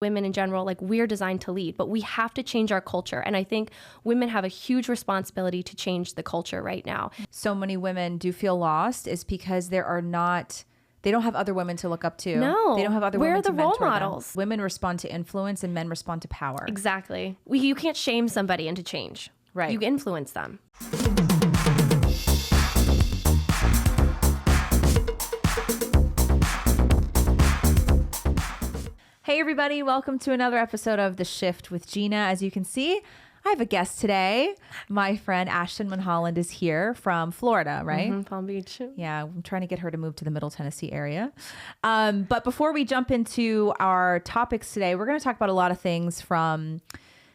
women in general, like we're designed to lead, but we have to change our culture. And I think women have a huge responsibility to change the culture right now. So many women do feel lost is because they don't have other women to look up to. No. They don't have other Where women are the to mentor role models? them. Women respond to influence and men respond to power. Exactly. You can't shame somebody into change. Right. You influence them. Hey everybody, welcome to another episode of The Shift with Gina. As you can see, I have a guest today. My friend Ashton Munholland is here from Florida, right? Mm-hmm, Palm Beach. Yeah, I'm trying to get her to move to the Middle Tennessee area. But before we jump into our topics today, we're going to talk about a lot of things from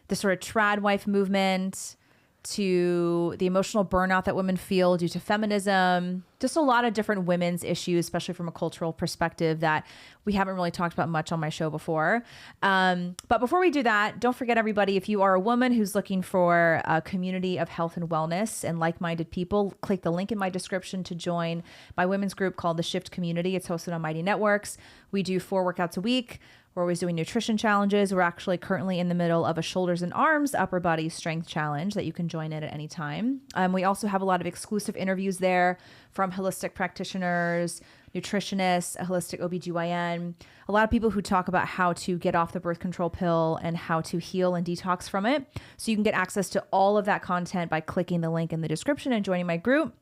the sort of tradwife movement to the emotional burnout that women feel due to feminism, just a lot of different women's issues, especially from a cultural perspective that we haven't really talked about much on my show before. But before we do that, don't forget everybody, if you are a woman who's looking for a community of health and wellness and like-minded people, click the link in my description to join my women's group called The Shift Community. It's hosted on Mighty Networks. We do 4 workouts a week. We're always doing nutrition challenges. We're actually currently in the middle of a shoulders and arms upper body strength challenge that you can join in at any time. We also have a lot of exclusive interviews there from holistic practitioners, nutritionists, a holistic OBGYN, a lot of people who talk about how to get off the birth control pill and how to heal and detox from it. So you can get access to all of that content by clicking the link in the description and joining my group.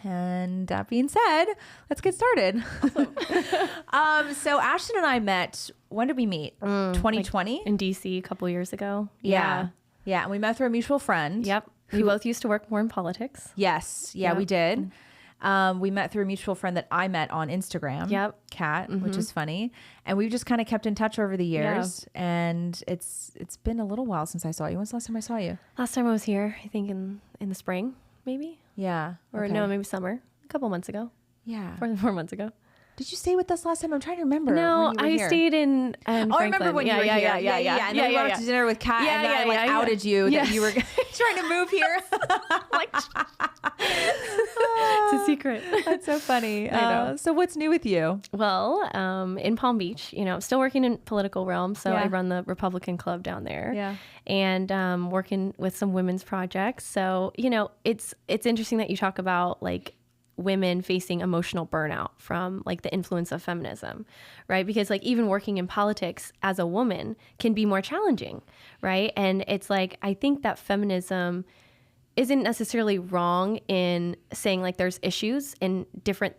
And that being said, let's get started. Awesome. So Ashton and I met, when did we meet? 2020? Like in DC a couple years ago. Yeah. And we met through a mutual friend. Yep. We both used to work more in politics. Yes. Yeah, Yep. we did. We met through a mutual friend that I met on Instagram. Yep. Kat, which is funny. And we've just kind of kept in touch over the years. Yeah. And it's been a little while since I saw you. When's the last time I saw you? Last time I was here, I think in the spring, maybe. Yeah. Or okay. no, maybe summer. A couple months ago. Yeah. 4 months ago. Did you stay with us last time? I'm trying to remember. No, when you were I here. stayed in Franklin. I remember when you were here. Yeah. And then we went out to dinner with Kat, and then I outed you that you were trying to move here. Like, it's a secret. That's so funny. I know. So what's new with you? Well, in Palm Beach, I'm still working in political realm. So Yeah. I run the Republican Club down there. Yeah. And working with some women's projects. So, it's interesting that you talk about like women facing emotional burnout from like the influence of feminism, right? Because like even working in politics as a woman can be more challenging, right? And it's like, I think that feminism isn't necessarily wrong in saying like there's issues and different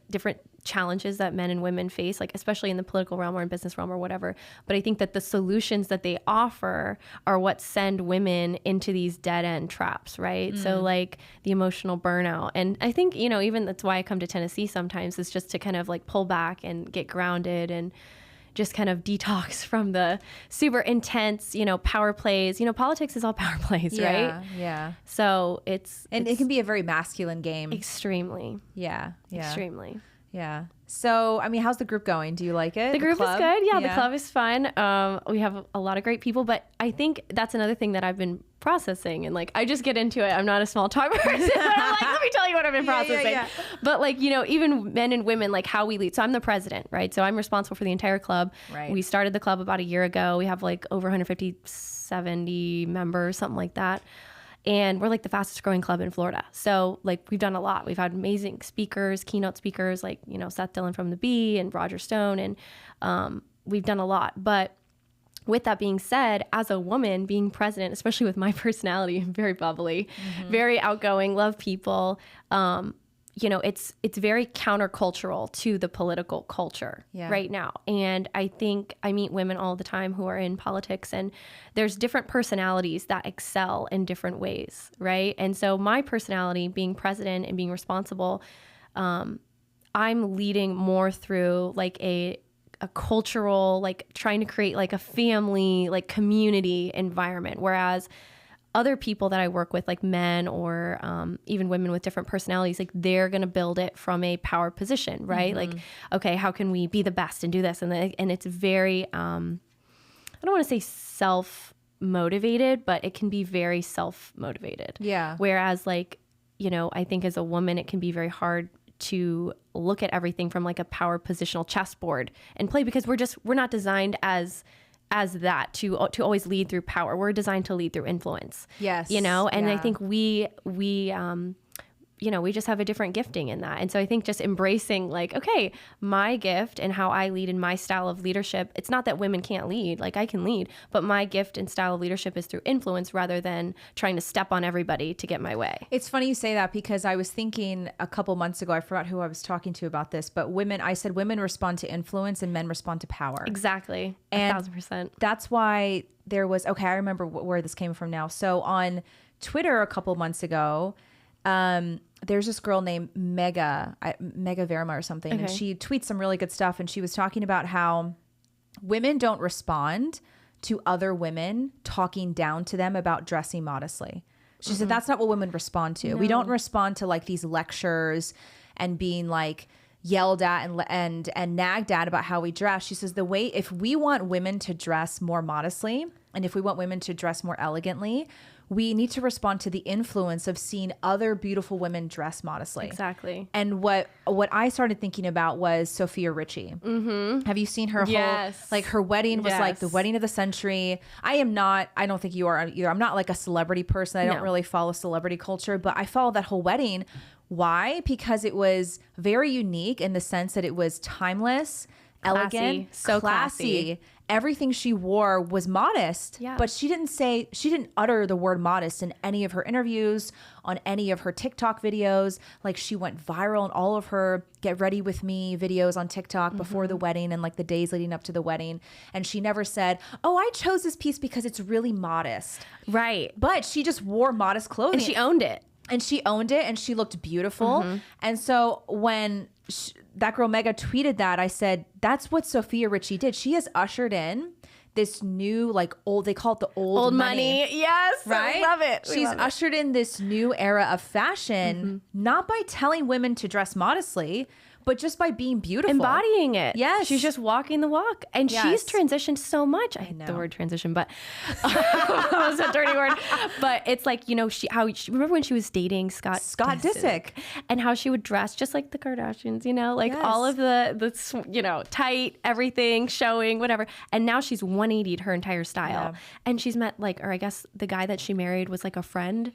challenges that men and women face, like especially in the political realm or in business realm or whatever. But I think that the solutions that they offer are what send women into these dead end traps, right? So like the emotional burnout. And I think, even that's why I come to Tennessee sometimes, is just to kind of like pull back and get grounded and just kind of detox from the super intense, power plays. Politics is all power plays, right? Yeah. So it's It can be a very masculine game. extremely, Yeah. extremely. Yeah. So, I mean, how's the group going? Do you like it? The group is club? good. Yeah, the club is fun. We have a lot of great people, but I think that's another thing that I've been processing. And like, I just get into it. I'm not a small talk person. But I'm like, let me tell you what I've been processing. Yeah. But like, even men and women, like how we lead. So I'm the president, right? So I'm responsible for the entire club. Right. We started the club about a year ago. We have like over 150, 70 members, something like that. And we're like the fastest growing club in Florida. So like we've done a lot. We've had amazing speakers, keynote speakers like, Seth Dillon from The Bee and Roger Stone. And we've done a lot. But with that being said, as a woman being president, especially with my personality, I'm very bubbly, very outgoing, love people. It's very countercultural to the political culture right now. And I think I meet women all the time who are in politics, and there's different personalities that excel in different ways, right? And so my personality, being president and being responsible, I'm leading more through like a cultural, like trying to create like a family, like community environment. Whereas other people that I work with, like men or even women with different personalities, like they're going to build it from a power position, right? Like, okay, how can we be the best and do this? And it's very, I don't want to say self-motivated, but it can be very self-motivated. Yeah. Whereas like, I think as a woman, it can be very hard to look at everything from like a power positional chessboard and play, because we're not designed as as that to always lead through power. We're designed to lead through influence. Yes. You know, and I think we you know, we just have a different gifting in that. And so I think just embracing like, okay, my gift and how I lead in my style of leadership, it's not that women can't lead, like I can lead, but my gift and style of leadership is through influence rather than trying to step on everybody to get my way. It's funny you say that because I was thinking a couple months ago, I forgot who I was talking to about this, but I said women respond to influence and men respond to power. Exactly. And 1,000%. that's why there was, okay, I remember where this came from now. So on Twitter a couple months ago, there's this girl named Mega Verma or something, and she tweets some really good stuff. And she was talking about how women don't respond to other women talking down to them about dressing modestly. She said that's not what women respond to. No. We don't respond to like these lectures and being like yelled at and nagged at about how we dress. She says if we want women to dress more modestly and if we want women to dress more elegantly, we need to respond to the influence of seeing other beautiful women dress modestly. Exactly. And what I started thinking about was Sofia Richie. Mm-hmm. Have you seen her whole, like her wedding was like the wedding of the century. I don't think you are either. I'm not like a celebrity person. I don't really follow celebrity culture, but I follow that whole wedding. Why? Because it was very unique in the sense that it was timeless, elegant, so classy. Everything she wore was modest, but she didn't utter the word modest in any of her interviews, on any of her TikTok videos. Like she went viral in all of her get ready with me videos on TikTok before the wedding and like the days leading up to the wedding. And she never said, oh, I chose this piece because it's really modest. Right. But she just wore modest clothing. And she owned it. And she looked beautiful. And so when that girl Mega tweeted that, I said, that's what Sofia Richie did. She has ushered in this new, like they call it the old money. Yes. Right? I love it. She's ushered in this new era of fashion, not by telling women to dress modestly, but just by being beautiful. Embodying it. Yes. She's just walking the walk. And she's transitioned so much. I hate the word transition, but it was a dirty word. But it's like, you know, remember when she was dating Scott Disick and how she would dress just like the Kardashians, you know, like all of the, you know, tight, everything showing, whatever. And now she's 180'd her entire style. Yeah. And she's met or I guess the guy that she married was like a friend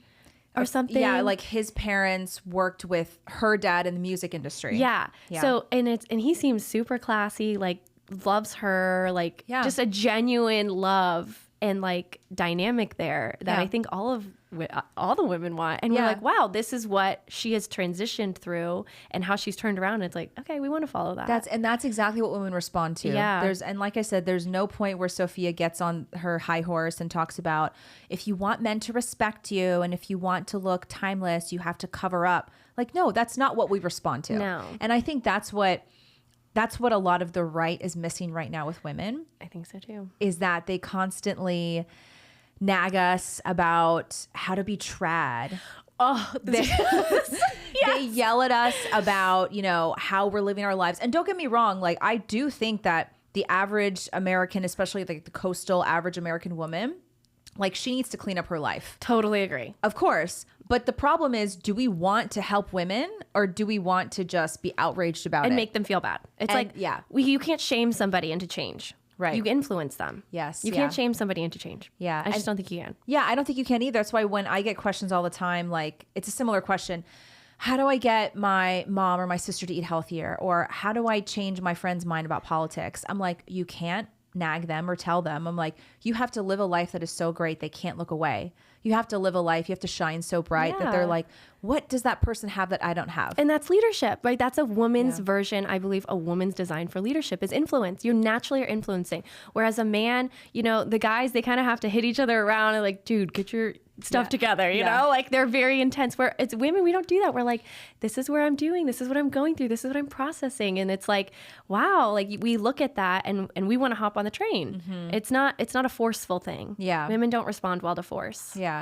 or something. Yeah, like his parents worked with her dad in the music industry. Yeah. So and he seems super classy, like loves her, like just a genuine love and like dynamic there that I think all the women want. And we're like, wow, this is what she has transitioned through and how she's turned around. And it's like, okay, we want to follow that. That's exactly what women respond to. Yeah. And like I said, there's no point where Sofia gets on her high horse and talks about if you want men to respect you and if you want to look timeless, you have to cover up. Like, no, that's not what we respond to. No. And I think that's what a lot of the right is missing right now with women. I think so too. Is that they constantly nag us about how to be trad. Oh, they yell at us about, you know, how we're living our lives. And don't get me wrong, like I do think that the average American, especially like the coastal average American woman, like she needs to clean up her life. Totally agree. Of course. But the problem is, do we want to help women or do we want to just be outraged about it? And make them feel bad. It's you can't shame somebody into change. Right. You influence them. Yes. You can't shame somebody into change. Yeah. I just don't think you can. Yeah, I don't think you can either. That's why when I get questions all the time, like it's a similar question. How do I get my mom or my sister to eat healthier? Or how do I change my friend's mind about politics? I'm like, you can't nag them or tell them. I'm like, you have to live a life that is so great they can't look away. You have to live a life, you have to shine so bright that they're like, what does that person have that I don't have? And that's leadership, right? That's a woman's version. I believe a woman's design for leadership is influence. You naturally are influencing. Whereas a man, you know, the guys, they kind of have to hit each other around and like, dude, get your stuff together, you know? Like they're very intense. Where it's women, we don't do that. We're like, this is where I'm doing, this is what I'm going through, this is what I'm processing. And it's like, wow, like we look at that and we want to hop on the train. Mm-hmm. It's not a forceful thing. Yeah. Women don't respond well to force. Yeah.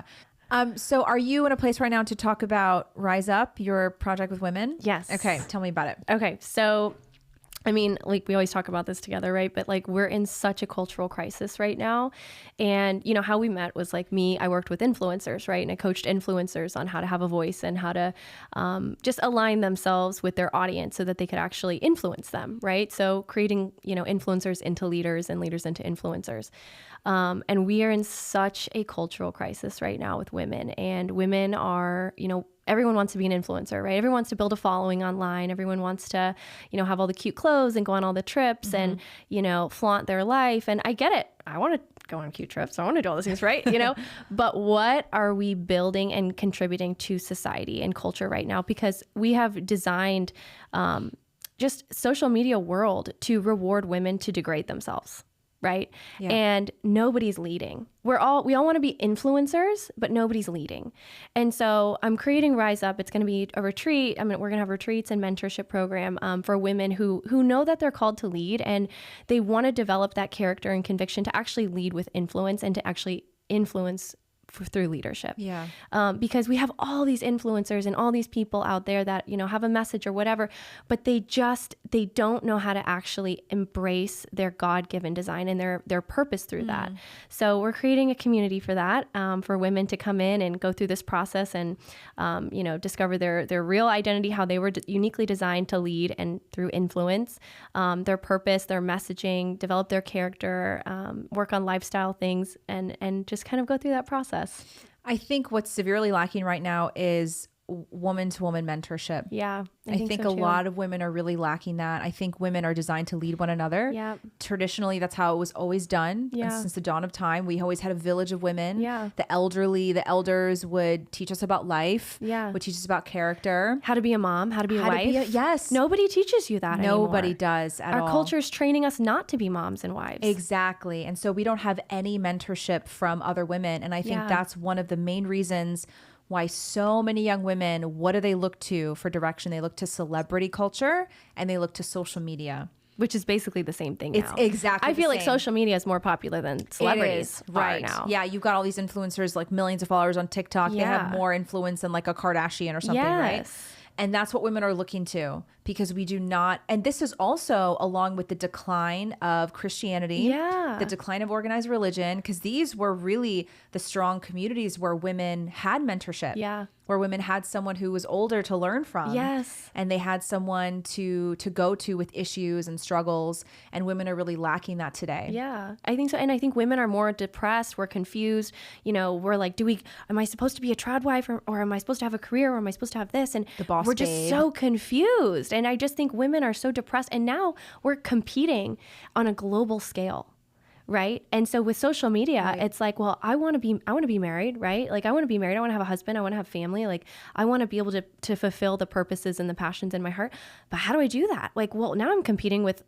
So are you in a place right now to talk about Rise Up, your project with women? Yes. Okay. Tell me about it. Okay. So I mean, like we always talk about this together, right? But like we're in such a cultural crisis right now. And you know, how we met was like I worked with influencers, right? And I coached influencers on how to have a voice and how to just align themselves with their audience so that they could actually influence them, right? So creating, you know, influencers into leaders and leaders into influencers. And we are in such a cultural crisis right now with women, and women are, you know, everyone wants to be an influencer, right? Everyone wants to build a following online. Everyone wants to, you know, have all the cute clothes and go on all the trips and, you know, flaunt their life. And I get it. I want to go on cute trips. I want to do all those things, right? You know, but what are we building and contributing to society and culture right now? Because we have designed just social media world to reward women to degrade themselves. Right. Yeah. And nobody's leading. We all want to be influencers, but nobody's leading. And so I'm creating Rise Up. It's going to be a retreat. I mean, we're going to have retreats and mentorship program for women who know that they're called to lead, and they want to develop that character and conviction to actually lead with influence and to actually influence through leadership. Yeah. Because we have all these influencers and all these people out there that, you know, have a message or whatever, but they don't know how to actually embrace their God-given design and their purpose through that. So we're creating a community for that, for women to come in and go through this process and, you know, discover their real identity, how they were uniquely designed to lead and through influence, their purpose, their messaging, develop their character, work on lifestyle things, and just kind of go through that process. I think what's severely lacking right now is woman-to-woman mentorship. Yeah, I think so a lot of women are really lacking that. I think women are designed to lead one another. Yeah. Traditionally, that's how it was always done. Yeah. And since the dawn of time, we always had a village of women. Yeah. The elders would teach us about life. Yeah. Would teach us about character. How to be a mom, how to be a wife. Yes. Nobody teaches you that Nobody anymore. Does at all. Our culture is training us not to be moms and wives. Exactly. And so we don't have any mentorship from other women. And I think that's one of the main reasons why so many young women, what do they look to for direction? They look to celebrity culture and they look to social media. Which is basically the same thing now. It's exactly I feel like social media is more popular than celebrities right now. Yeah, you've got all these influencers, like millions of followers on TikTok. Yeah. They have more influence than like a Kardashian or something, right? And that's what women are looking to, because we do not. And this is also along with the decline of Christianity, the decline of organized religion, because these were really the strong communities where women had mentorship, where women had someone who was older to learn from. Yes. And they had someone to go to with issues and struggles. And women are really lacking that today. Yeah, I think so. And I think women are more depressed. We're confused. You know, we're like, am I supposed to be a tradwife or am I supposed to have a career or am I supposed to have this? And the boss we're just so confused. And I just think women are so depressed. And now we're competing on a global scale. Right. And so with social media, it's like, well, I want to be married, right? Like I want to be married. I want to have a husband. I want to have family. Like I want to be able to fulfill the purposes and the passions in my heart. But how do I do that? Like, well, now I'm competing with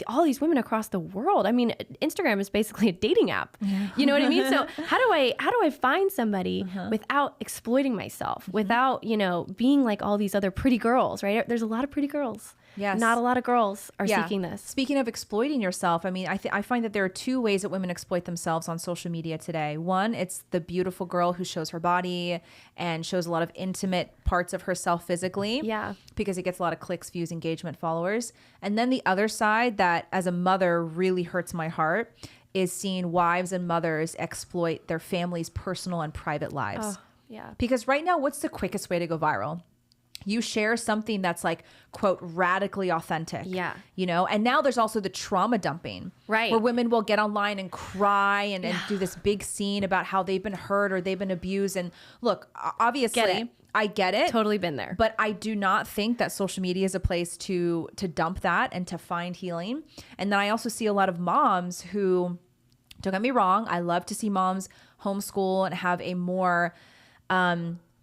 all these women across the world. I mean, Instagram is basically a dating app. Yeah. You know what I mean? So how do I find somebody without exploiting myself, without, you know, being like all these other pretty girls, right? There's a lot of pretty girls. Yes. Not a lot of girls are seeking this. Speaking of exploiting yourself, I mean, I find that there are two ways that women exploit themselves on social media today. One, it's the beautiful girl who shows her body and shows a lot of intimate parts of herself physically. Yeah. Because it gets a lot of clicks, views, engagement, followers. And then the other side that as a mother really hurts my heart is seeing wives and mothers exploit their family's personal and private lives. Oh, yeah. Because right now, what's the quickest way to go viral? You share something that's like, quote, radically authentic. Yeah. You know, and now there's also the trauma dumping. Right. Where women will get online and cry and do this big scene about how they've been hurt or they've been abused. And look, obviously, I get it. Totally been there. But I do not think that social media is a place to dump that and to find healing. And then I also see a lot of moms who, don't get me wrong, I love to see moms homeschool and have a more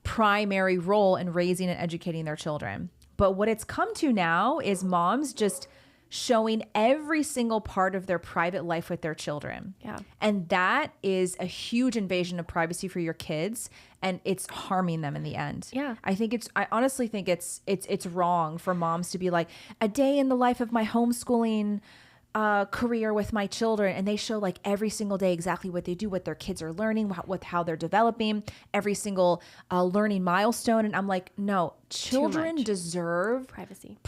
primary role in raising and educating their children. But what it's come to now is moms just showing every single part of their private life with their children. Yeah. And that is a huge invasion of privacy for your kids, and it's harming them in the end. Yeah. I honestly think it's wrong for moms to be like, a day in the life of my homeschooling career with my children, and they show like every single day exactly what they do, what their kids are learning, how they're developing, every single learning milestone. And I'm like, no, children deserve privacy.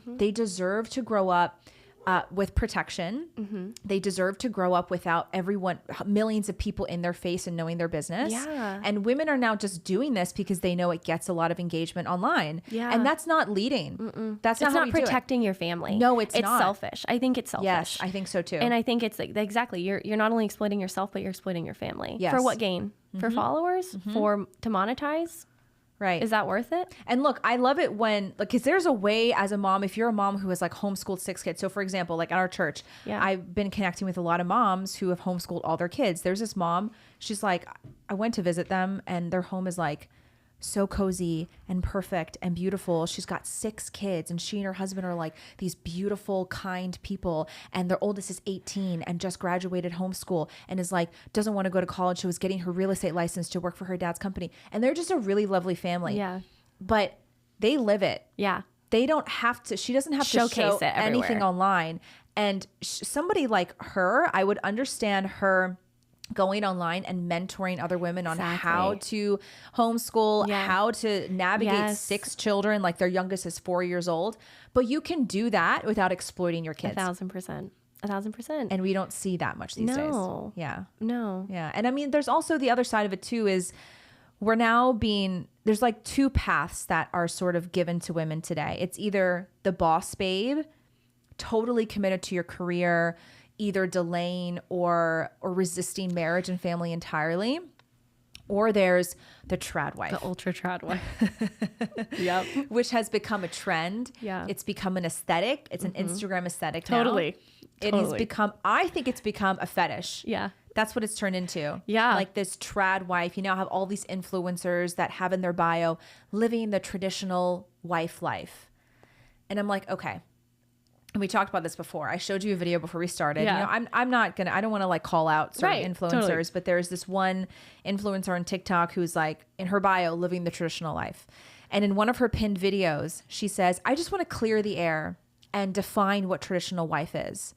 They deserve to grow up with protection. They deserve to grow up without millions of people in their face and knowing their business. Yeah. And women are now just doing this because they know it gets a lot of engagement online. Yeah. And that's not leading. That's not it's how not we do it. protecting your family. No, it's not. It's selfish. I think it's selfish. Yes, I think so too. And I think it's like, exactly, you're not only exploiting yourself, but you're exploiting your family. Yes. For what gain? For followers? To monetize? Right. Is that worth it? And look, I love it when, like, because there's a way as a mom, if you're a mom who has like homeschooled 6 kids. So for example, like at our church, I've been connecting with a lot of moms who have homeschooled all their kids. There's this mom, she's like, I went to visit them and their home is like so cozy and perfect and beautiful. She's got 6 kids and she and her husband are like these beautiful, kind people. And their oldest is 18 and just graduated homeschool and is like, doesn't want to go to college. So was getting her real estate license to work for her dad's company. And they're just a really lovely family. Yeah. But they live it. Yeah. They don't have to, she doesn't have Showcase to show it everywhere. anything online. And somebody like her, I would understand her going online and mentoring other women on how to homeschool, how to navigate 6 children, like their youngest is 4 years old. But you can do that without exploiting your kids. 1,000%. 1,000%. And we don't see that much these days. Yeah. No. Yeah. And I mean, there's also the other side of it too, is we're now there's like 2 paths that are sort of given to women today. It's either the boss babe, totally committed to your career, either delaying or resisting marriage and family entirely, or there's the trad wife, the ultra trad wife. Yep. Which has become a trend. Yeah. It's become an aesthetic. It's an Instagram aesthetic. Totally. Now. It has become, I think it's become a fetish. Yeah. That's what it's turned into. Yeah. Like this trad wife, you now have all these influencers that have in their bio living the traditional wife life. And I'm like, okay. And we talked about this before. I showed you a video before we started. Yeah. You know, I'm not gonna, I don't want to like call out certain influencers, totally. but there's this one influencer on TikTok who's like in her bio living the traditional life. And in one of her pinned videos, she says, I just want to clear the air and define what traditional wife is.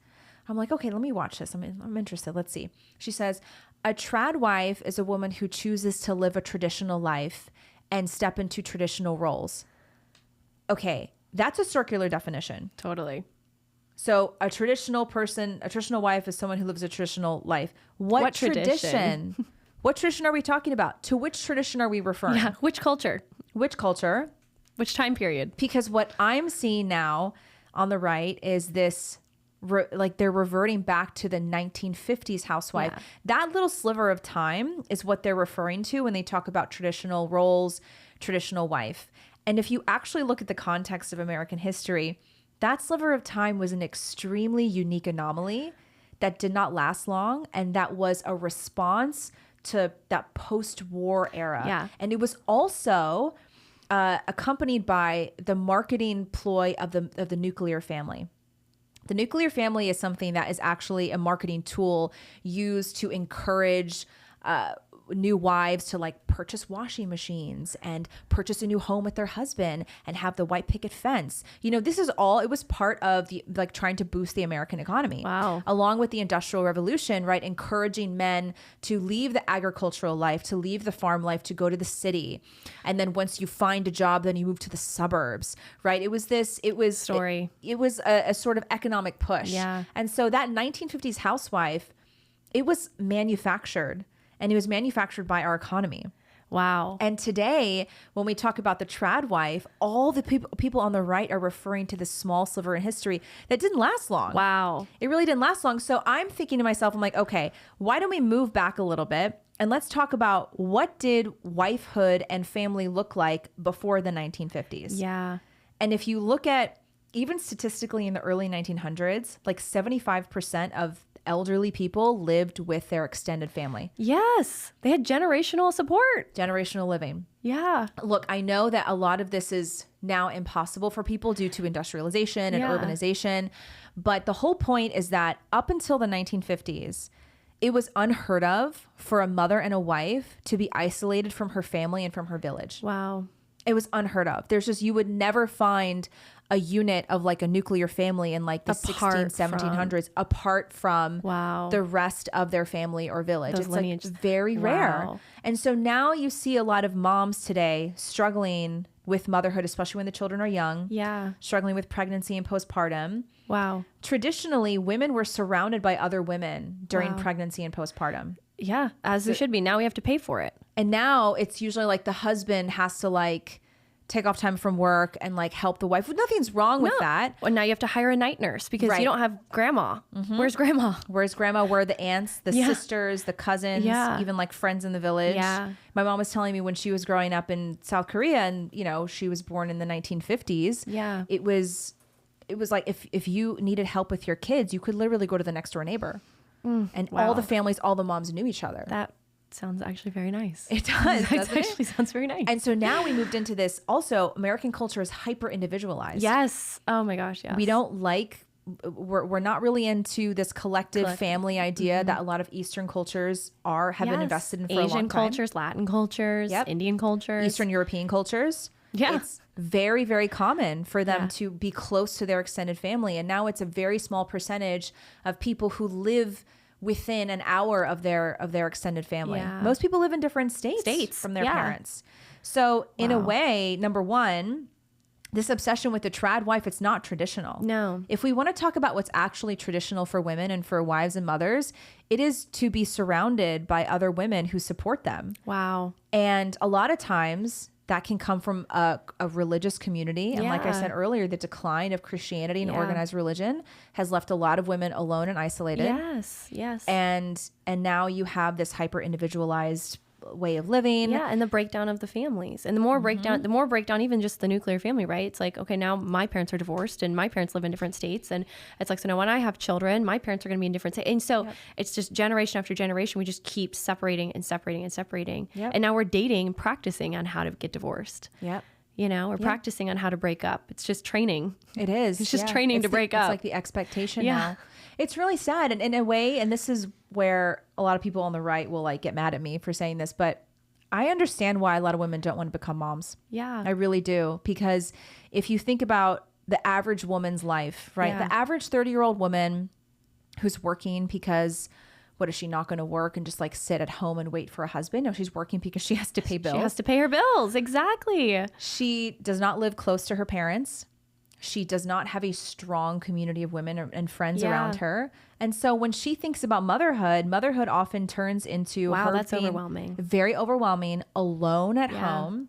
I'm like, okay, let me watch this. I'm interested. Let's see. She says, a trad wife is a woman who chooses to live a traditional life and step into traditional roles. Okay, that's a circular definition. Totally. So a traditional wife is someone who lives a traditional life. What tradition? What tradition are we talking about? To which tradition are we referring? Yeah. Which culture? Which culture? Which time period? Because what I'm seeing now on the right is this, like they're reverting back to the 1950s housewife. Yeah. That little sliver of time is what they're referring to when they talk about traditional roles, traditional wife. And if you actually look at the context of American history, that sliver of time was an extremely unique anomaly that did not last long. And that was a response to that post-war era. Yeah. And it was also accompanied by the marketing ploy of the nuclear family. The nuclear family is something that is actually a marketing tool used to encourage new wives to like purchase washing machines and purchase a new home with their husband and have the white picket fence. You know, this is all, it was part of the, like trying to boost the American economy. Wow. Along with the Industrial Revolution, right? Encouraging men to leave the agricultural life, to leave the farm life, to go to the city. And then once you find a job, then you move to the suburbs, right? It was story. It was a sort of economic push. Yeah. And so that 1950s housewife, it was manufactured. And it was manufactured by our economy. Wow. And today, when we talk about the trad wife, all the people on the right are referring to this small sliver in history that didn't last long. Wow. It really didn't last long. So I'm thinking to myself, I'm like, okay, why don't we move back a little bit and let's talk about what did wifehood and family look like before the 1950s? Yeah. And if you look at even statistically in the early 1900s, like 75% of elderly people lived with their extended family. Yes. They had generational support. Generational living. Yeah. Look, I know that a lot of this is now impossible for people due to industrialization and urbanization. But the whole point is that up until the 1950s, it was unheard of for a mother and a wife to be isolated from her family and from her village. Wow. It was unheard of. You would never find a unit of like a nuclear family in like the Apart 1700s, apart from Wow. the rest of their family or village. Those It's lineage. like very rare. Wow. And so now you see a lot of moms today struggling with motherhood, especially when the children are young. Yeah. Struggling with pregnancy and postpartum. Wow. Traditionally, women were surrounded by other women during Wow. pregnancy and postpartum. Yeah. As they should be. Now we have to pay for it. And now it's usually like the husband has to like take off time from work and like help the wife. Nothing's wrong with that. Well, now you have to hire a night nurse because Right. you don't have grandma. Where's grandma? Where's grandma? Where are the aunts, the Yeah. sisters, the cousins, Yeah. even like friends in the village? Yeah. My mom was telling me when she was growing up in South Korea and, you know, she was born in the 1950s. Yeah. It was like if you needed help with your kids, you could literally go to the next door neighbor. And wow. all the families, all the moms knew each other. That sounds actually very nice. It does, It doesn't it? actually sounds very nice. And so now we moved into this. Also, American culture is hyper individualized. Yes. Oh my gosh. Yes. We don't like, we're not really into this collective family idea that a lot of Eastern cultures have been Yes. invested in for a long Asian time. cultures, Latin cultures, Yep. Indian cultures. Eastern European cultures. Yeah. It's very, very common for them Yeah. to be close to their extended family. And now it's a very small percentage of people who live within an hour of their extended family. Yeah. Most people live in different states from their yeah. parents. So in a Wow. way, number one, this obsession with the trad wife, it's not traditional. No. If we want to talk about what's actually traditional for women and for wives and mothers, it is to be surrounded by other women who support them. Wow. And a lot of times that can come from a religious community. And like I Yeah. said earlier, the decline of Christianity and Yeah. organized religion has left a lot of women alone and isolated. Yes. Yes. And now you have this hyper individualized way of living. Yeah, and the breakdown of the families, and the more breakdown, even just the nuclear family, right? It's like, okay, now my parents are divorced, and my parents live in different states, and it's like, so now when I have children, my parents are going to be in different states, and so it's just generation after generation, we just keep separating and separating and separating, Yep. and now we're dating and practicing on how to get divorced. Yep. You know, we're practicing on how to break up. It's just training. It is. It's just training to break up. It's like the expectation Yeah. now. It's really sad. And in a way, and this is where a lot of people on the right will like get mad at me for saying this, but I understand why a lot of women don't want to become moms. Yeah. I really do. Because if you think about the average woman's life, right? Yeah. The average 30-year-old woman who's working because what is she not going to work and just like sit at home and wait for a husband? No, she's working because she has to pay bills. She has to pay her bills. Exactly. She does not live close to her parents. She does not have a strong community of women and friends Yeah. around her. And so when she thinks about motherhood often turns into Wow, her that's being overwhelming. very overwhelming, alone at Yeah. home.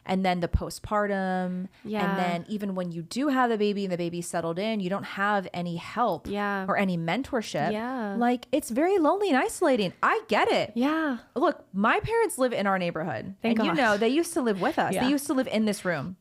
And then the postpartum. Yeah. And then even when you do have the baby and the baby's settled in, you don't have any help Yeah. or any mentorship. Yeah. Like it's very lonely and isolating. I get it. Yeah. Look, my parents live in our neighborhood. Thank and you gosh. know, they used to live with us. Yeah. They used to live in this room.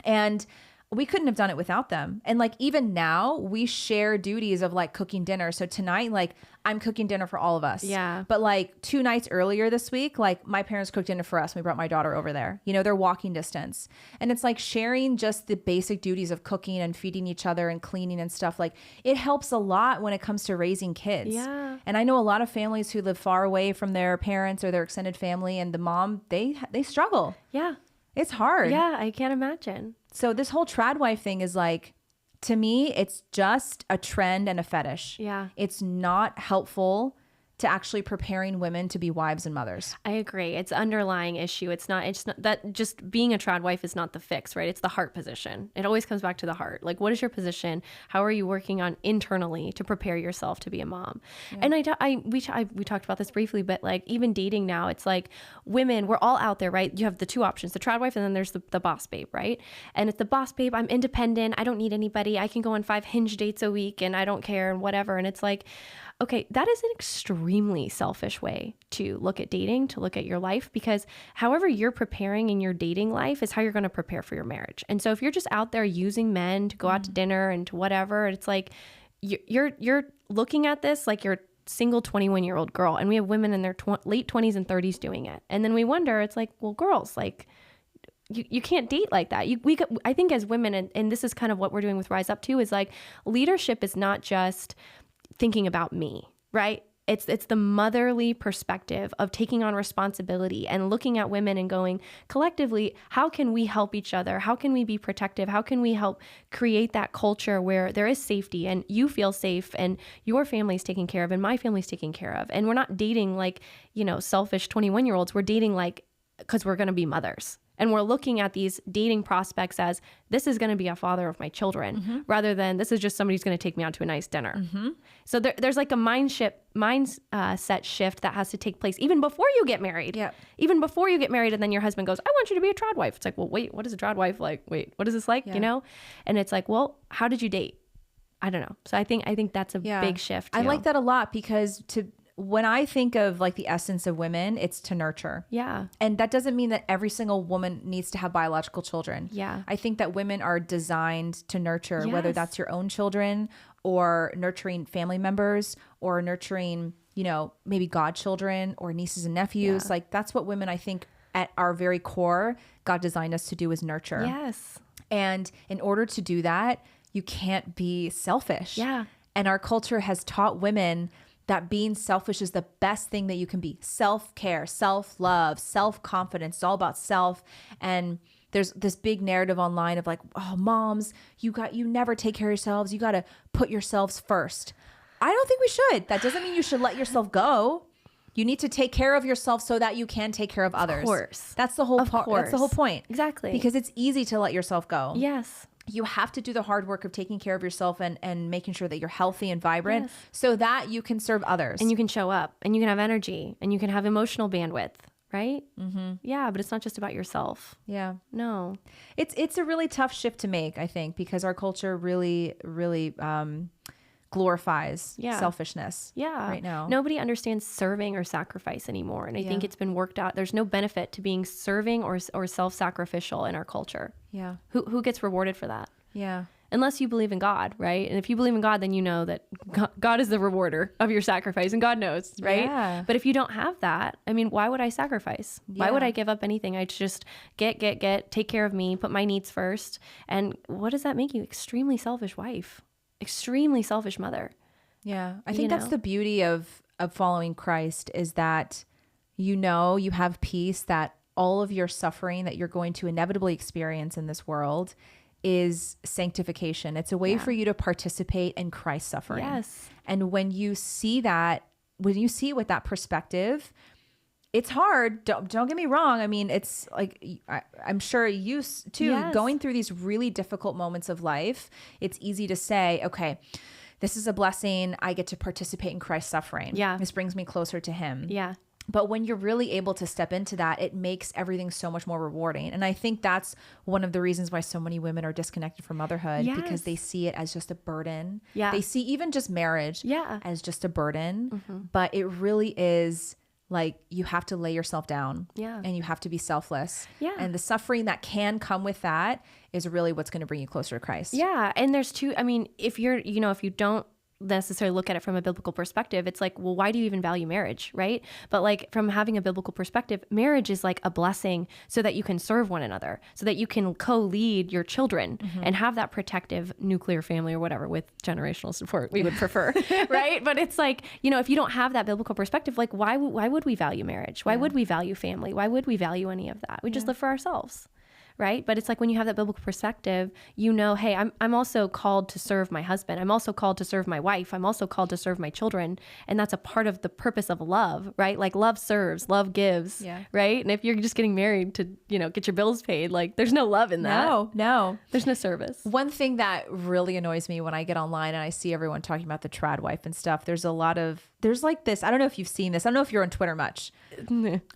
And we couldn't have done it without them. And like even now we share duties of like cooking dinner. So tonight, like I'm cooking dinner for all of us. Yeah. But like 2 nights earlier this week, like my parents cooked dinner for us. We brought my daughter over there. You know, they're walking distance. And it's like sharing just the basic duties of cooking and feeding each other and cleaning and stuff. Like it helps a lot when it comes to raising kids. Yeah. And I know a lot of families who live far away from their parents or their extended family, and the mom, they struggle. Yeah. It's hard. Yeah. I can't imagine. So this whole trad wife thing is like, to me, it's just a trend and a fetish. Yeah. It's not helpful to actually preparing women to be wives and mothers. I agree. It's an underlying issue. It's not that just being a trad wife is not the fix, right? It's the heart position. It always comes back to the heart. Like, what is your position? How are you working on internally to prepare yourself to be a mom? Yeah. And we talked about this briefly, but like even dating now, it's like women, we're all out there, right? You have the two options, the trad wife, and then there's the boss babe, right? And it's the boss babe. I'm independent. I don't need anybody. I can go on 5 Hinge dates a week and I don't care and whatever. And it's like, okay, that is an extremely selfish way to look at dating, to look at your life, because however you're preparing in your dating life is how you're going to prepare for your marriage. And so if you're just out there using men to go out to dinner and to whatever, it's like you're looking at this like you're a single 21-year-old girl, and we have women in their late 20s and 30s doing it. And then we wonder, it's like, well, girls, like you can't date like that. I think as women, and this is kind of what we're doing with Rise Up too, is like leadership is not just thinking about me, right? It's the motherly perspective of taking on responsibility and looking at women and going, collectively, how can we help each other? How can we be protective? How can we help create that culture where there is safety and you feel safe and your family's taken care of and my family's taken care of? And we're not dating like, selfish 21-year-olds. We're dating like, because we're going to be mothers. And we're looking at these dating prospects as this is going to be a father of my children rather than this is just somebody who's going to take me out to a nice dinner. So there's like a mindset shift that has to take place even before you get married. Yep. Even before you get married and then your husband goes, I want you to be a tradwife. It's like, well, wait, what is a tradwife like? Wait, what is this like? Yeah. And it's like, well, how did you date? I don't know. So I think that's a big shift. I like that a lot because when I think of like the essence of women, it's to nurture. Yeah. And that doesn't mean that every single woman needs to have biological children. Yeah. I think that women are designed to nurture, whether Yes. that's your own children or nurturing family members or nurturing, maybe godchildren or nieces and nephews. Yeah. Like that's what women, I think at our very core, God designed us to do is nurture. Yes. And in order to do that, you can't be selfish. Yeah. And our culture has taught women that being selfish is the best thing that you can be. Self-care, self-love, self-confidence. It's all about self. And there's this big narrative online of like, oh, moms, you never take care of yourselves. You got to put yourselves first. I don't think we should. That doesn't mean you should let yourself go. You need to take care of yourself so that you can take care of others. Of course. That's the whole part. That's the whole point. Exactly. Because it's easy to let yourself go. Yes. You have to do the hard work of taking care of yourself and making sure that you're healthy and vibrant Yes. so that you can serve others. And you can show up and you can have energy and you can have emotional bandwidth, right? Mm-hmm. Yeah, but it's not just about yourself. Yeah. No. It's a really tough shift to make, I think, because our culture really, really glorifies selfishness right now. Nobody understands serving or sacrifice anymore. And I think it's been worked out. There's no benefit to being serving or self-sacrificial in our culture. Yeah. Who gets rewarded for that? Yeah. Unless you believe in God, right? And if you believe in God, then you know that God is the rewarder of your sacrifice and God knows, right? Yeah. But if you don't have that, I mean, why would I sacrifice? Why would I give up anything? I just get, take care of me, put my needs first. And what does that make you? Extremely selfish wife, extremely selfish mother. Yeah. I think that's the beauty of following Christ is that, you have peace that all of your suffering that you're going to inevitably experience in this world is sanctification. It's a way for you to participate in Christ's suffering. Yes. And when you see it with that perspective, it's hard. Don't get me wrong. I mean, it's like, I'm sure you too, going through these really difficult moments of life, it's easy to say, okay, this is a blessing. I get to participate in Christ's suffering. Yeah. This brings me closer to him. Yeah. But when you're really able to step into that, it makes everything so much more rewarding. And I think that's one of the reasons why so many women are disconnected from motherhood because they see it as just a burden. Yeah. They see even just marriage as just a burden. But it really is like you have to lay yourself down and you have to be selfless. Yeah. And the suffering that can come with that is really what's going to bring you closer to Christ. Yeah. And there's if you don't necessarily look at it from a biblical perspective, it's like, well, why do you even value marriage, right? But like from having a biblical perspective, marriage is like a blessing so that you can serve one another, so that you can co-lead your children and have that protective nuclear family or whatever with generational support we would prefer, right? But it's like, if you don't have that biblical perspective, like why would we value marriage? Why would we value family? Why would we value any of that? We just live for ourselves. Right. But it's like when you have that biblical perspective, hey, I'm also called to serve my husband. I'm also called to serve my wife. I'm also called to serve my children. And that's a part of the purpose of love, right? Like love serves, love gives, right? And if you're just getting married to, get your bills paid, like there's no love in that. No. There's no service. One thing that really annoys me when I get online and I see everyone talking about the trad wife and stuff, there's like this, I don't know if you've seen this. I don't know if you're on Twitter much.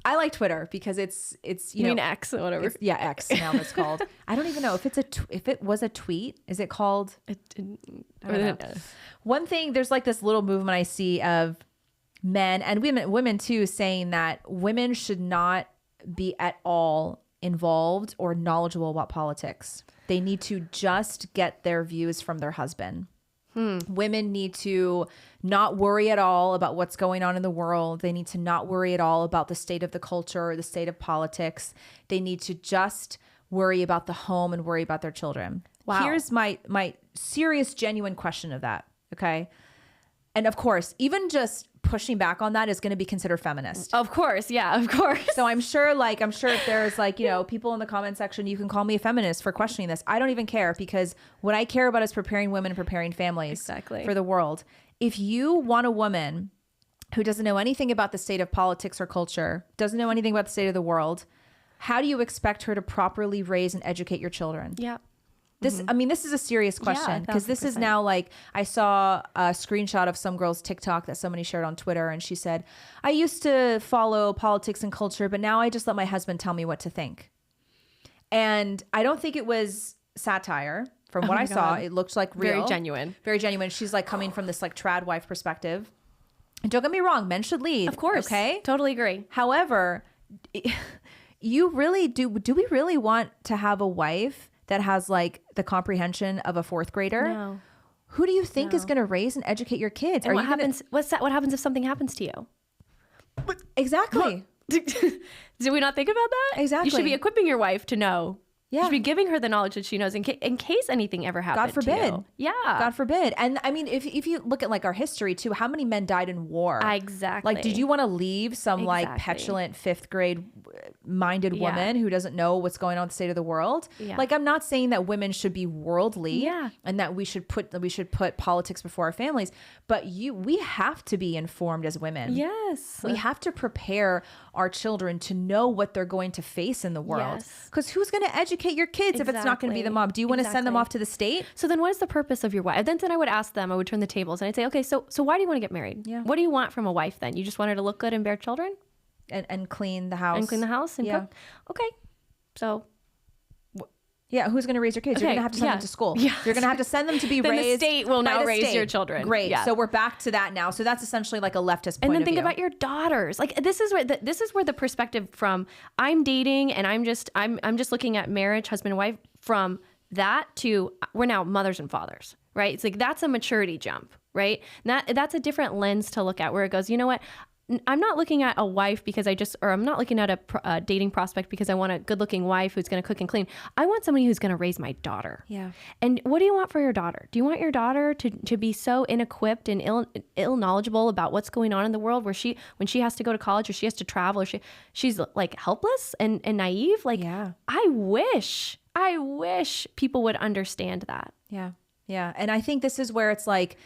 I like Twitter because it's you mean X or whatever. X now it's called. I don't even know if if it was a tweet. Is it called? I don't know. One thing, there's like this little movement I see of men and women too, saying that women should not be at all involved or knowledgeable about politics. They need to just get their views from their husband. Women need to not worry at all about what's going on in the world. They need to not worry at all about the state of the culture or the state of politics. They need to just worry about the home and worry about their children. Wow. Here's my serious, genuine question of that. Okay. And of course, even just pushing back on that is going to be considered feminist. Of course. Yeah, of course. So I'm sure if there's like, you know, people in the comment section, you can call me a feminist for questioning this. I don't even care, because what I care about is preparing women, preparing families for the world. If you want a woman who doesn't know anything about the state of politics or culture, doesn't know anything about the state of the world, how do you expect her to properly raise and educate your children? Yeah. I mean, this is a serious question, because this is now like, I saw a screenshot of some girl's TikTok that somebody shared on Twitter, and she said, I used to follow politics and culture, but now I just let my husband tell me what to think. And I don't think it was satire. From what I saw, it looked like real. Very genuine. Very genuine. She's like coming from this like trad wife perspective. And don't get me wrong, men should lead. Of course. Okay? Totally agree. However, you really do we really want to have a wife that has like the comprehension of a fourth grader? No. Who do you think is going to raise and educate your kids? And what happens? What happens if something happens to you? Exactly. Do we not think about that? Exactly. You should be equipping your wife to know. Yeah. You should be giving her the knowledge that she knows in case anything ever happens. God forbid. To you. Yeah. God forbid. And I mean, if you look at like our history too, how many men died in war? Exactly. Like, did you want to leave some like petulant fifth grade minded woman who doesn't know what's going on with the state of the world? Yeah. Like, I'm not saying that women should be worldly, Yeah. and that we should put politics before our families, but we have to be informed as women. Yes. We have to prepare our children to know what they're going to face in the world. Yes. Because who's going to educate your kids if it's not going to be the mom? Do you want to send them off to the state? So then what is the purpose of your wife? Then I would ask them, I would turn the tables and I'd say, okay, so why do you want to get married? Yeah. What do you want from a wife then? You just want her to look good and bear children? And clean the house. And clean the house and cook? Okay. So yeah, who's going to raise your kids? You're going to have to send them to school. Yeah. You're going to have to send them to be then raised. The state will by now the raise state. your children. Great. Yeah. So we're back to that now. So that's essentially like a leftist point and then of think view. about your daughters. Like this is where the perspective from I'm dating and I'm just looking at marriage, husband and wife, from that to we're now mothers and fathers, right? It's like that's a maturity jump, right? And that's a different lens to look at, where it goes, you know what? I'm not looking at a wife because I'm not looking at a dating prospect because I want a good looking wife who's going to cook and clean. I want somebody who's going to raise my daughter. Yeah. And what do you want for your daughter? Do you want your daughter to be so ill-equipped and ill knowledgeable about what's going on in the world, where when she has to go to college or she has to travel or she's like helpless and naive? Like, yeah. I wish people would understand that. Yeah. Yeah. And I think this is where it's like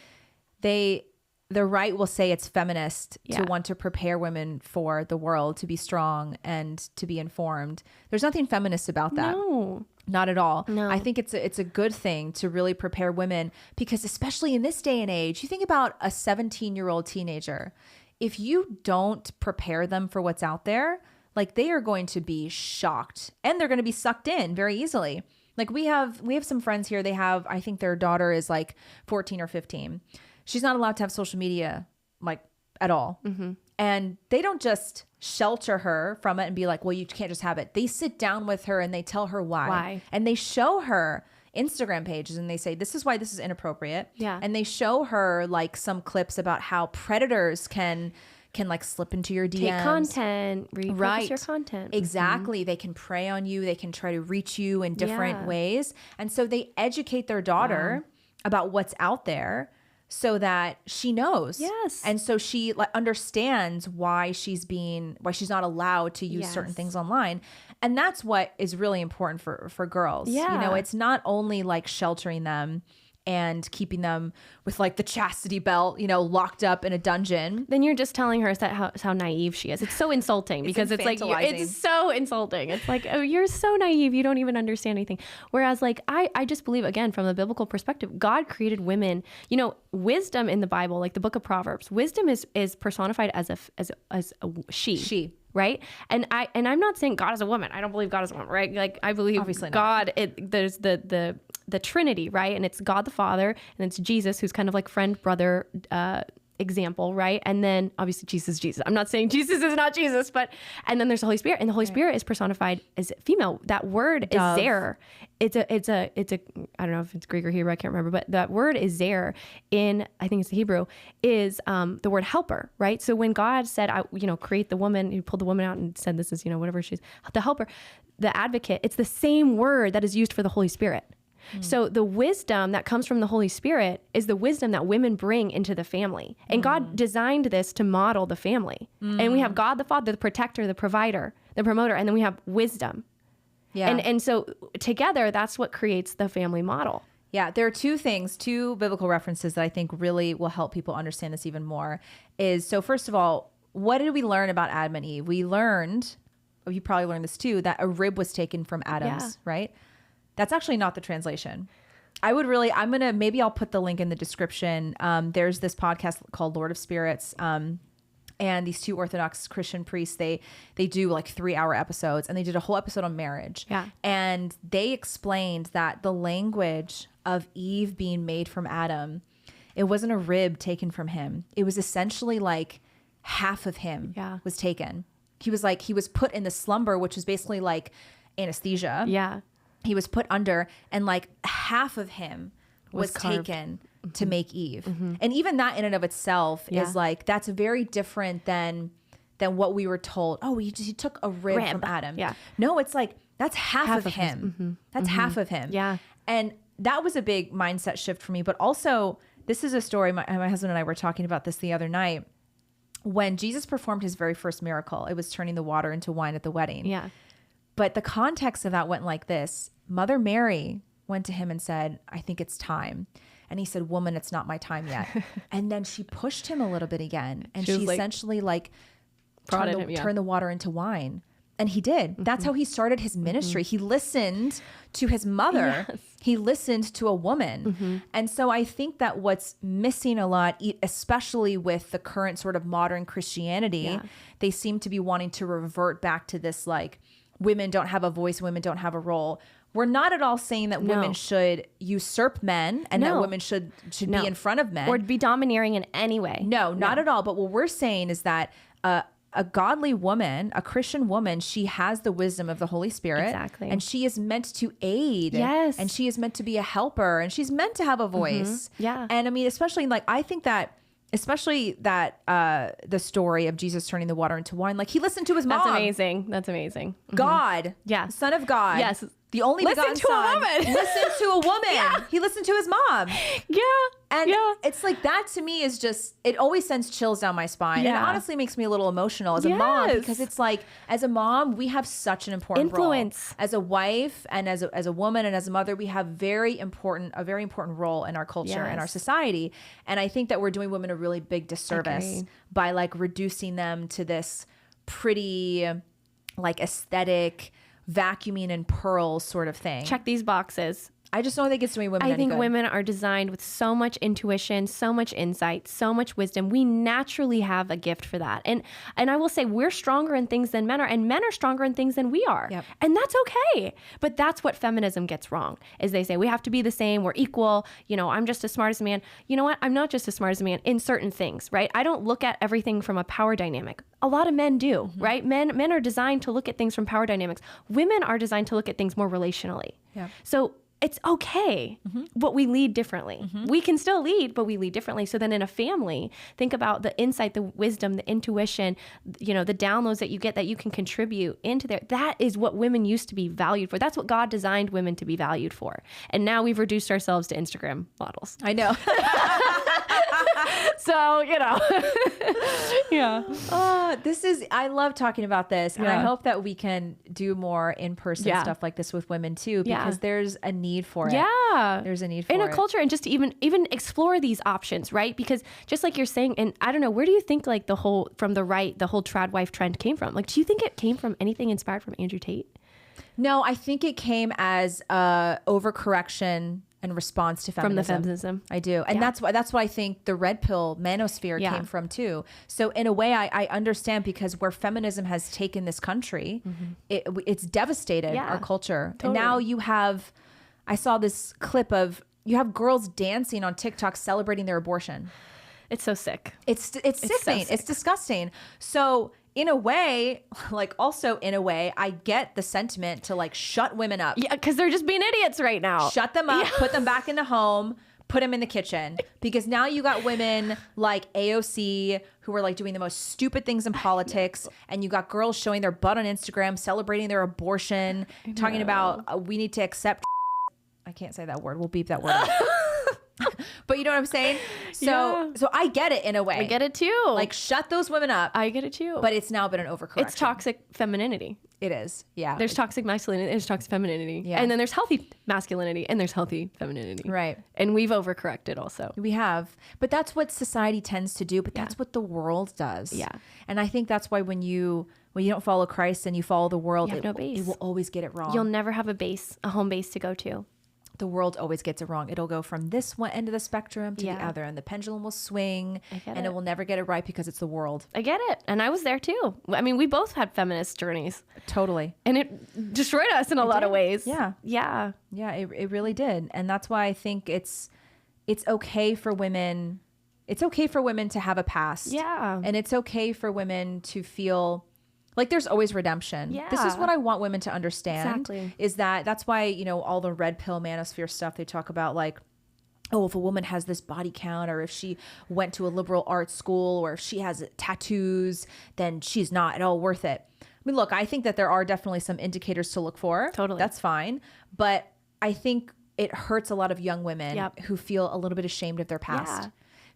the right will say it's feminist to want to prepare women for the world, to be strong and to be informed. There's nothing feminist about that. No. Not at all. No. I think it's a good thing to really prepare women, because especially in this day and age, you think about a 17-year-old teenager. If you don't prepare them for what's out there, like, they are going to be shocked and they're going to be sucked in very easily. Like, we have some friends here. I think their daughter is like 14 or 15. She's not allowed to have social media, like, at all. Mm-hmm. And they don't just shelter her from it and be like, well, you can't just have it. They sit down with her and they tell her why. And they show her Instagram pages and they say, this is why this is inappropriate. Yeah. And they show her like some clips about how predators can like slip into your DMs. Take content, repurpose your content. Exactly. Mm-hmm. They can prey on you. They can try to reach you in different ways. And so they educate their daughter about what's out there, so that she knows. Yes. And so she like understands why she's not allowed to use certain things online. And that's what is really important for girls. Yeah. You know, it's not only like sheltering them and keeping them with like the chastity belt, you know, locked up in a dungeon. Then you're just telling her how naive she is. It's so insulting because it's like, it's so insulting. It's like, oh, you're so naive. You don't even understand anything. Whereas like, I just believe, again, from a biblical perspective, God created women, you know, wisdom in the Bible, like the book of Proverbs, wisdom is personified as a she. Right. And I'm not saying God is a woman. I don't believe God is a woman, right? Like, I believe obviously God, there's the Trinity, right? And it's God the Father, and it's Jesus, who's kind of like friend, brother, example, right? And then obviously Jesus. I'm not saying Jesus is not Jesus, and then there's the Holy Spirit, and the Holy Spirit is personified as female. That word is there. It's a I don't know if it's Greek or Hebrew, I can't remember, but that word is there in, I think it's the Hebrew, is the word helper, right? So when God said, create the woman, he pulled the woman out and said, this is, whatever she's, the helper, the advocate, it's the same word that is used for the Holy Spirit. So the wisdom that comes from the Holy Spirit is the wisdom that women bring into the family. And God designed this to model the family. And we have God the Father, the protector, the provider, the promoter, and then we have wisdom. Yeah. And so together, that's what creates the family model. Yeah, there are two biblical references that I think really will help people understand this even more. So first of all, what did we learn about Adam and Eve? We learned, you probably learned this too, that a rib was taken from Adam's, right? That's actually not the translation. Maybe I'll put the link in the description. There's this podcast called Lord of Spirits. And these two Orthodox Christian priests, they do like 3-hour episodes, and they did a whole episode on marriage. Yeah. And they explained that the language of Eve being made from Adam, it wasn't a rib taken from him. It was essentially like half of him was taken. He was put in the slumber, which was basically like anesthesia. Yeah. He was put under, and like half of him was taken to make Eve. And even that in and of itself is like, that's very different than what we were told. Oh, he took a rib from Adam. Yeah. No, it's like, that's half of him. That's half of him. Yeah. And that was a big mindset shift for me. But also, this is a story, my husband and I were talking about this the other night. When Jesus performed his very first miracle, it was turning the water into wine at the wedding. Yeah. But the context of that went like this. Mother Mary went to him and said, I think it's time. And he said, woman, it's not my time yet. And then she pushed him a little bit again. And she essentially turned the water into wine. And he did. That's how he started his ministry. He listened to his mother. Yes. He listened to a woman. And so I think that what's missing a lot, especially with the current sort of modern Christianity, they seem to be wanting to revert back to this, like, women don't have a voice, women don't have a role. We're not at all saying that women should usurp men and that women should be in front of men. Or be domineering in any way. No, not at all. But what we're saying is that a godly woman, a Christian woman, she has the wisdom of the Holy Spirit. Exactly. And she is meant to aid. Yes. And she is meant to be a helper. And she's meant to have a voice. Yeah. And I mean, I think that the story of Jesus turning the water into wine, like he listened to his mom. That's amazing. God. Yeah. Son of God. Yes. The only begotten son. Listened to a woman. Yeah. He listened to his mom. Yeah. And it's like, that to me is just, it always sends chills down my spine. Yeah. And it honestly makes me a little emotional as a mom, because it's like, as a mom, we have such an important influence role. As a wife and as a woman and as a mother, we have a very important role in our culture and our society. And I think that we're doing women a really big disservice by like reducing them to this pretty like aesthetic vacuuming and pearls sort of thing. Check these boxes. I just don't think it's doing women any good. I think women are designed with so much intuition, so much insight, so much wisdom. We naturally have a gift for that. And I will say we're stronger in things than men are, and men are stronger in things than we are. Yep. And that's okay. But that's what feminism gets wrong, is they say we have to be the same, we're equal. You know, I'm just as smart as a man. You know what? I'm not just as smart as a man in certain things, right? I don't look at everything from a power dynamic. A lot of men do, right? Men are designed to look at things from power dynamics. Women are designed to look at things more relationally. Yeah. So it's okay, but we lead differently. We can still lead, but we lead differently. So then in a family, think about the insight, the wisdom, the intuition, you know, the downloads that you get that you can contribute into there. That is what women used to be valued for. That's what God designed women to be valued for. And now we've reduced ourselves to Instagram models. I know. So, you know, yeah. I love talking about this. And I hope that we can do more in-person stuff like this with women too, because there's a need for it. Yeah. There's a need for it. In a culture, and just to even explore these options, right? Because just like you're saying, and I don't know, where do you think like the whole tradwife trend came from? Like, do you think it came from anything inspired from Andrew Tate? No, I think it came as overcorrection and response to feminism. From the feminism. I do. And that's why I think the red pill manosphere came from too. So in a way, I understand, because where feminism has taken this country, it's devastated our culture. Totally. And now I saw this clip of, you have girls dancing on TikTok celebrating their abortion. It's so sick. It's sickening. So sick. It's disgusting. So in a way, I get the sentiment to like shut women up. Yeah, because they're just being idiots right now. Shut them up, put them back in the home, put them in the kitchen. Because now you got women like AOC who are like doing the most stupid things in politics. And you got girls showing their butt on Instagram, celebrating their abortion, talking about we need to accept. I can't say that word. We'll beep that word out. But you know what I'm saying? So I get it in a way. I get it too. Like, shut those women up. I get it too. But it's now been an overcorrection. It's toxic femininity. It is. Yeah. There's toxic masculinity, there's toxic femininity. Yeah. And then there's healthy masculinity and there's healthy femininity. Right. And we've overcorrected also. We have. But that's what society tends to do, but that's what the world does. Yeah. And I think that's why when you don't follow Christ and you follow the world, You have no base. it will always get it wrong. You'll never have a home base to go to. The world always gets it wrong. It'll go from this one end of the spectrum to the Yeah. other, and the pendulum will swing, get and it it. will never get it right because it's the world. I get it. And I was there too. I mean, we both had feminist journeys Totally. and it destroyed us in a lot of ways. Yeah. Yeah. Yeah, it really did. And that's why I think it's okay for women. It's okay for women to have a past. Yeah. And it's okay for women to feel like there's always redemption. Yeah. This is what I want women to understand. Exactly. Is that's why, you know, all the red pill manosphere stuff, they talk about like, oh, if a woman has this body count, or if she went to a liberal arts school, or if she has tattoos, then she's not at all worth it. I mean, look, I think that there are definitely some indicators to look for. Totally. That's fine. But I think it hurts a lot of young women who feel a little bit ashamed of their past. Yeah.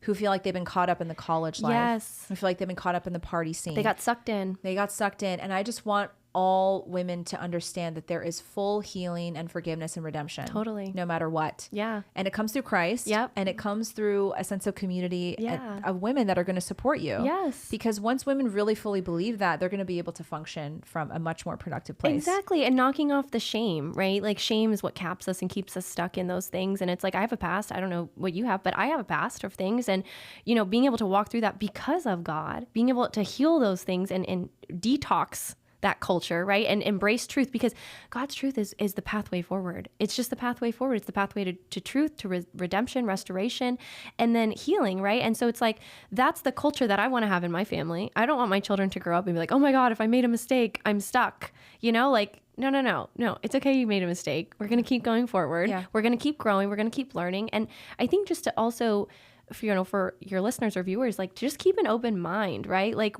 Who feel like they've been caught up in the college life. Yes. Who feel like they've been caught up in the party scene. They got sucked in. And I just want all women to understand that there is full healing and forgiveness and redemption. Totally. No matter what. Yeah. And it comes through Christ. Yep. And it comes through a sense of community of women that are going to support you. Yes. Because once women really fully believe that, they're going to be able to function from a much more productive place. Exactly. And knocking off the shame, right? Like shame is what caps us and keeps us stuck in those things. And it's like, I have a past. I don't know what you have, but I have a past of things. And, you know, being able to walk through that because of God, being able to heal those things and detox that culture, right? And embrace truth, because God's truth is the pathway forward. It's just the pathway forward. It's the pathway to truth, to redemption, restoration, and then healing, right? And so it's like, that's the culture that I want to have in my family. I don't want my children to grow up and be like, oh my God, if I made a mistake, I'm stuck. You know, like, no. It's okay. You made a mistake. We're going to keep going forward. Yeah. We're going to keep growing. We're going to keep learning. And I think just to also, for your listeners or viewers, like, just keep an open mind, right? Like,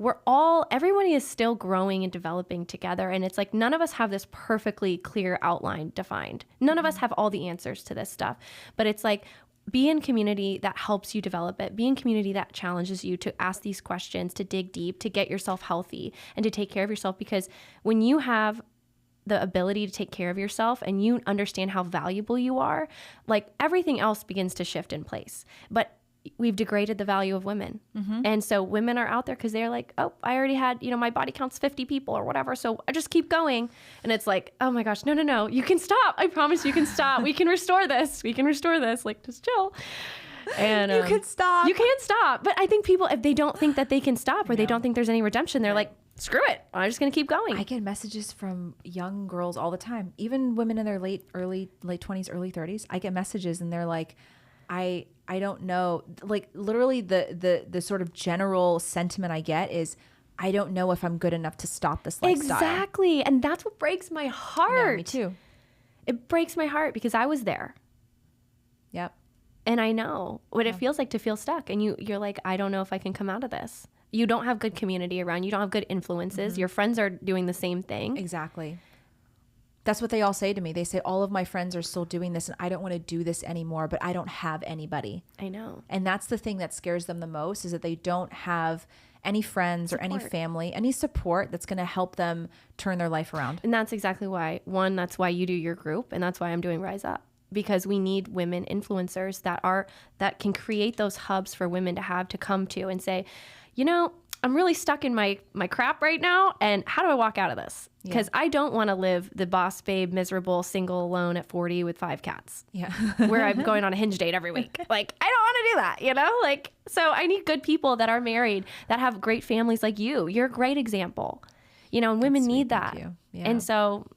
everybody is still growing and developing together. And it's like, none of us have this perfectly clear outline defined. None of us have all the answers to this stuff, but it's like, be in community that helps you develop it. Be in community that challenges you to ask these questions, to dig deep, to get yourself healthy and to take care of yourself. Because when you have the ability to take care of yourself and you understand how valuable you are, like, everything else begins to shift in place. But we've degraded the value of women. Mm-hmm. And so women are out there because they're like, oh, I already had, my body count's 50 people or whatever, so I just keep going. And it's like, oh my gosh, no, you can stop. I promise you can stop. We can restore this. Like, just chill. And you can stop. You can stop. But I think people, if they don't think that they can stop or they don't think there's any redemption, they're like, screw it. I'm just going to keep going. I get messages from young girls all the time, even women in their late 20s, early 30s. I get messages and they're like, I don't know, like, literally the sort of general sentiment I get is, I don't know if I'm good enough to stop this lifestyle. Exactly. And that's what breaks my heart. No, me too. It breaks my heart because I was there. Yep. And I know what it feels like to feel stuck. And you're like, I don't know if I can come out of this. You don't have good community around. You don't have good influences. Mm-hmm. Your friends are doing the same thing. Exactly. That's what they all say to me. They say, all of my friends are still doing this and I don't want to do this anymore, but I don't have anybody. I know. And that's the thing that scares them the most, is that they don't have any friends or any family, any support that's going to help them turn their life around. And that's exactly why, that's why you do your group. And that's why I'm doing Rise Up, because we need women influencers that can create those hubs for women to come to and say, I'm really stuck in my crap right now. And how do I walk out of this? Because I don't want to live the boss babe, miserable, single, alone at 40 with 5 cats. Yeah. Where I'm going on a Hinge date every week. Like, I don't want to do that, Like, so I need good people that are married, that have great families like you. You're a great example, and women need that. Thank you. Yeah. And so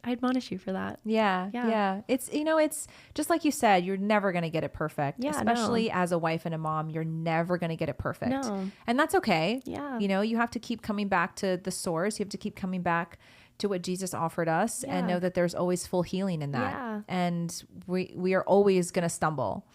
I admonish you for that. Yeah. It's, it's just like you said, you're never going to get it perfect. Yeah, especially as a wife and a mom, you're never going to get it perfect. No. And that's okay. Yeah. You have to keep coming back to the source. You have to keep coming back to what Jesus offered us and know that there's always full healing in that. Yeah. And we are always going to stumble,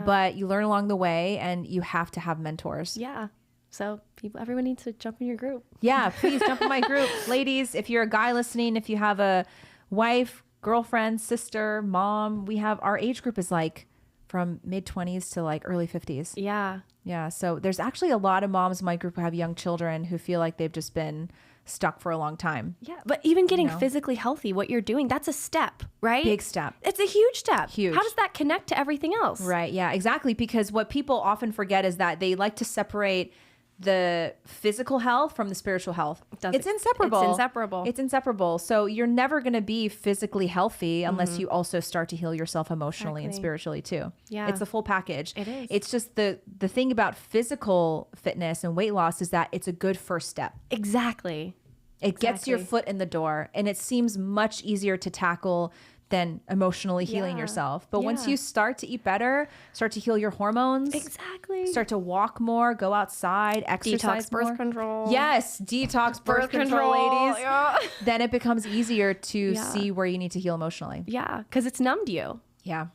but you learn along the way and you have to have mentors. Yeah. So everyone needs to jump in your group. Yeah. Please jump in my group. Ladies, if you're a guy listening, if you have a wife, girlfriend, sister, mom. We have our age group is like from mid-20s to like early 50s. Yeah. Yeah. So there's actually a lot of moms in my group who have young children who feel like they've just been stuck for a long time. Yeah. But even getting physically healthy, what you're doing, that's a step, right? Big step. It's a huge step. Huge. How does that connect to everything else? Right. Yeah, exactly. Because what people often forget is that they like to separate the physical health from the spiritual health. It's inseparable. It's inseparable. It's inseparable. So you're never going to be physically healthy unless you also start to heal yourself emotionally and spiritually too. Yeah. It's the full package. It is. It's just the thing about physical fitness and weight loss is that it's a good first step. Exactly. It gets your foot in the door, and it seems much easier to tackle than emotionally healing yourself. But once you start to eat better, start to heal your hormones, Exactly. start to walk more, go outside, exercise Detox birth more. control. Yes, detox birth control, ladies. Yeah. Then it becomes easier to see where you need to heal emotionally. Yeah, because it's numbed you. Yeah.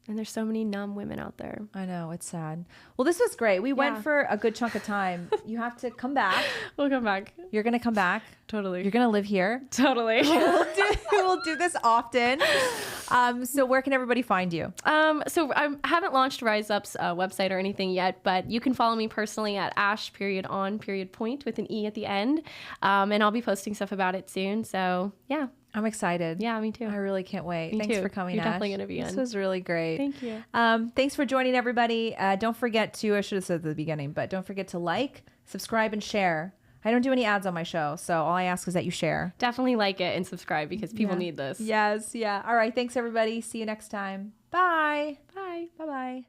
And there's so many numb women out there. I know, it's sad. Well, this was great. We went for a good chunk of time. You have to come back. We'll come back. You're going to come back. Totally. You're going to live here. Totally. We'll do this often. So where can everybody find you? So I haven't launched Rise Up's website or anything yet, but you can follow me personally at Ash_on_point with an E at the end. And I'll be posting stuff about it soon. So yeah. I'm excited. Yeah, me too. I really can't wait. Me Thanks too. for coming, You're Ash. definitely going to be in. This was really great. Thank you. Thanks for joining, everybody. Don't forget to, I should have said at the beginning, but don't forget to like, subscribe, and share. I don't do any ads on my show, so all I ask is that you share. Definitely like it and subscribe because people need this. Yes, yeah. All right, thanks, everybody. See you next time. Bye. Bye. Bye-bye.